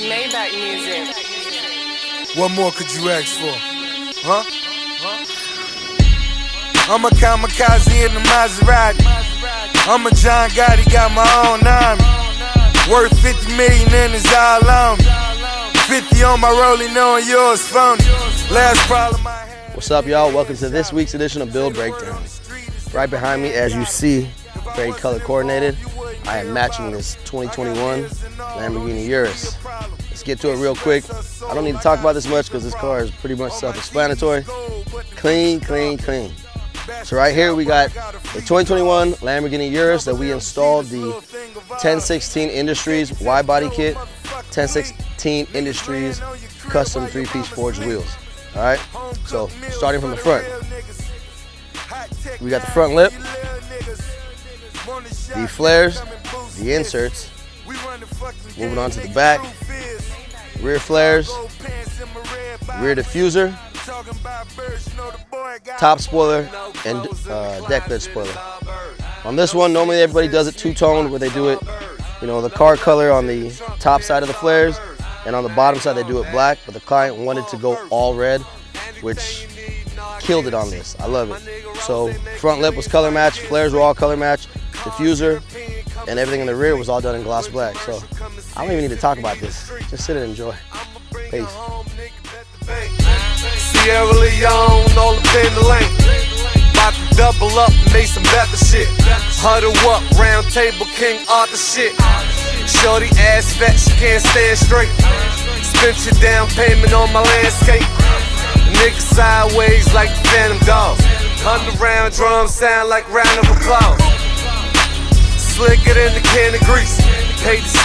Maybach music. What more could you ask for? Huh? I'm a kamikaze in the Maserati. I'm a John Gotti, got my own army. Worth 50 million and it's all on me. 50 on my rolling, knowing yours phony. Last problem I had. What's up, y'all? Welcome to this week's edition of Build Breakdown. Right behind me, as you see, very color coordinated, I am matching this 2021 Lamborghini Urus. Let's get to it real quick. I don't need to talk about this much because this car is pretty much self-explanatory. Clean, clean, clean. So right here we got the 2021 Lamborghini Urus that we installed the 1016 Industries Widebody kit, 1016 Industries custom 3-piece forged wheels. All right, so starting from the front, we got the front lip, the flares, the inserts. Moving on to the back, rear flares, rear diffuser, top spoiler, and deck lid spoiler. On this one, normally everybody does it two-toned, where they do it, you know, the car color on the top side of the flares, and on the bottom side they do it black, but the client wanted to go all red, which killed it on this. I love it. So front lip was color match, flares were all color match, diffuser, and everything in the rear was all done in gloss black. So I don't even need to talk about this. Just sit and enjoy. Peace. Sierra Leone, all up in the lane. About to double up, make some better shit. Huddle up, round table, King Arthur shit. Shorty ass fat, she can't stand straight. Spent your down payment on my landscape. Nigga sideways like the Phantom Dog. 100-round drums sound like round of applause. Slicker than the can of grease. Hate to